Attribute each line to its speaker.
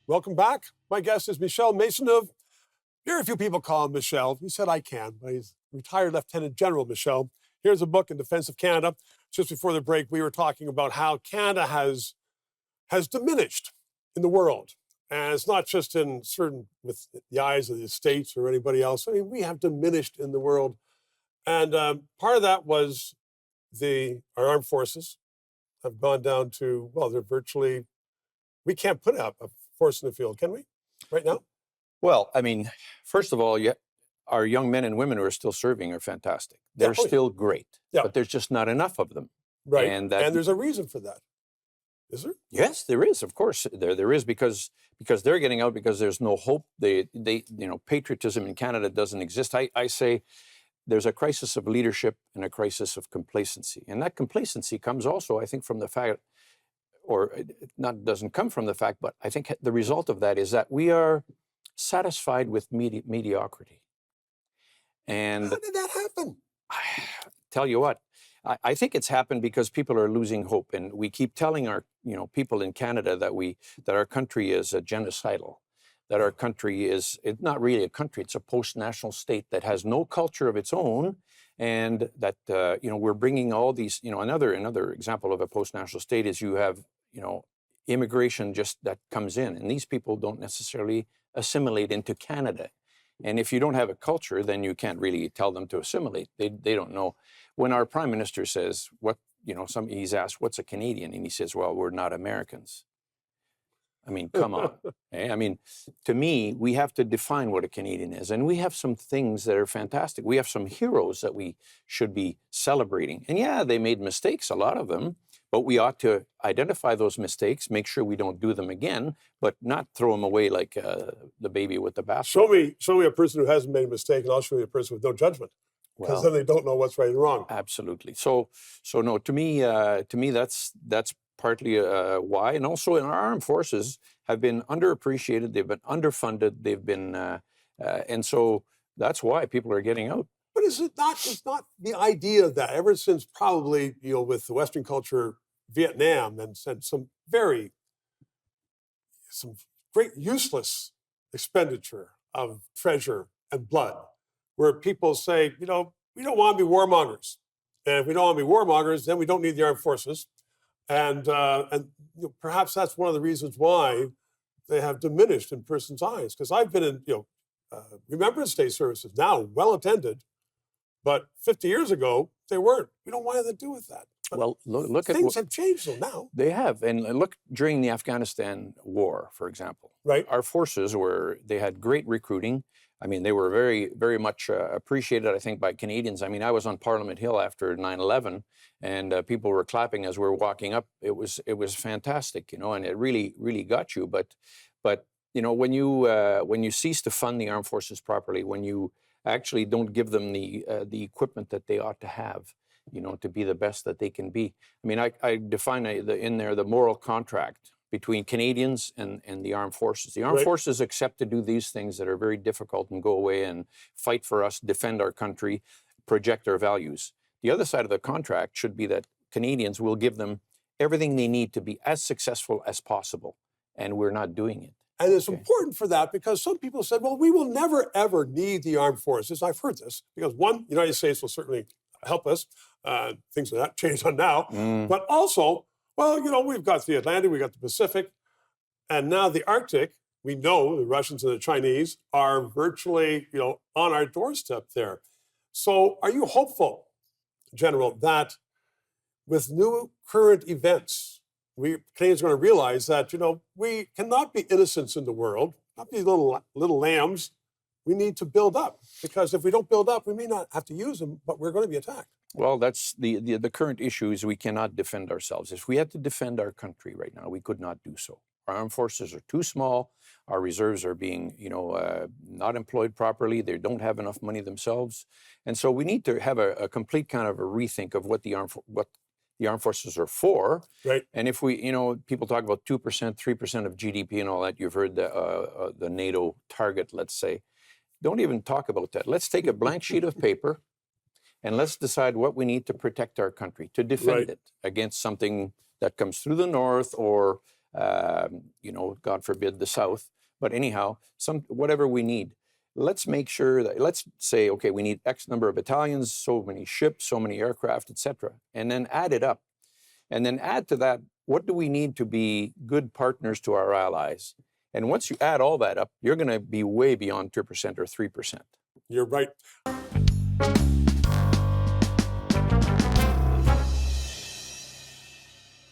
Speaker 1: Welcome back. My guest is Michel Maisonneuve. Very few people call him Michel. He said I can, but he's retired Lieutenant-General Michel. Here's a book in defense of Canada. Just before the break, we were talking about how Canada has diminished in the world. And it's not just in certain, with the eyes of the States or anybody else. I mean, we have diminished in the world. And part of that was our armed forces have gone down to, well, they're virtually, we can't put up a force in the field, can we, right now?
Speaker 2: Well, I mean, first of all, our young men and women who are still serving are fantastic. They're still great, but there's just not enough of them.
Speaker 1: Right, and there's a reason for that. Is there?
Speaker 2: Yes, there is. Of course, there is because they're getting out because there's no hope. Patriotism in Canada doesn't exist. I say there's a crisis of leadership and a crisis of complacency, and that complacency comes also, I think, from the fact, or not doesn't come from the fact, but I think the result of that is that we are satisfied with mediocrity. And
Speaker 1: how did that happen?
Speaker 2: Tell you what, I think it's happened because people are losing hope, and we keep telling our people in Canada that our country is genocidal, that our country is not really a country; it's a post-national state that has no culture of its own, and that we're bringing all these. Another example of a post-national state is you have immigration just that comes in, and these people don't necessarily assimilate into Canada. And if you don't have a culture, then you can't really tell them to assimilate. They don't know. When our prime minister says, he's asked, what's a Canadian? And he says, well, we're not Americans. I mean, come on. I mean, to me, we have to define what a Canadian is. And we have some things that are fantastic. We have some heroes that we should be celebrating. And yeah, they made mistakes, a lot of them. But we ought to identify those mistakes, make sure we don't do them again, but not throw them away like the baby with the bathwater.
Speaker 1: Show me a person who hasn't made a mistake, and I'll show you a person with no judgment, because then they don't know what's right and wrong.
Speaker 2: Absolutely. So no. To me, that's partly why, and also in our armed forces have been underappreciated. They've been underfunded. They've been, and so that's why people are getting out.
Speaker 1: But it's not the idea that ever since probably with the Western culture, Vietnam, and some great useless expenditure of treasure and blood, where people say, we don't want to be warmongers, and if we don't want to be warmongers, then we don't need the armed forces, and perhaps that's one of the reasons why they have diminished in persons' eyes. Because I've been in remembrance state services now, well attended. But 50 years ago, they weren't. We don't want anything to do with that. But
Speaker 2: well, look at
Speaker 1: things have changed though now.
Speaker 2: They have, and look during the Afghanistan war, for example.
Speaker 1: Right.
Speaker 2: Our forces they had great recruiting. I mean, they were very, very much appreciated, I think, by Canadians. I mean, I was on Parliament Hill after 9/11, and people were clapping as we were walking up. It was fantastic, and it really, really got you. But when you cease to fund the armed forces properly, when you actually don't give them the equipment that they ought to have, to be the best that they can be. I mean, I define in there the moral contract between Canadians and the armed forces. The armed forces accept to do these things that are very difficult and go away and fight for us, defend our country, project our values. The other side of the contract should be that Canadians will give them everything they need to be as successful as possible, and we're not doing it.
Speaker 1: And it's important for that because some people said, well, we will never, ever need the armed forces. I've heard this because, one, the United States will certainly help us. Things are not changed on now. But also, well, we've got the Atlantic, we've got the Pacific, and now the Arctic. We know the Russians and the Chinese are virtually, on our doorstep there. So are you hopeful, General, that with new current events, Canadians are going to realize that, we cannot be innocents in the world, not be little lambs. We need to build up, because if we don't build up, we may not have to use them, but we're going to be attacked.
Speaker 2: Well, that's the current issue is we cannot defend ourselves. If we had to defend our country right now, we could not do so. Our armed forces are too small. Our reserves are being, not employed properly. They don't have enough money themselves. And so we need to have a complete kind of a rethink of what the armed forces are for.
Speaker 1: Right.
Speaker 2: And if we, people talk about 2%, 3% of GDP and all that. You've heard the NATO target, let's say. Don't even talk about that. Let's take a blank sheet of paper and let's decide what we need to protect our country, to defend it against something that comes through the north or God forbid the South. But anyhow, whatever we need. Let's make sure that, let's say, okay, we need X number of battalions, so many ships, so many aircraft, etc., and then add it up. And then add to that, what do we need to be good partners to our allies? And once you add all that up, you're going to be way beyond 2% or 3%.
Speaker 1: You're right.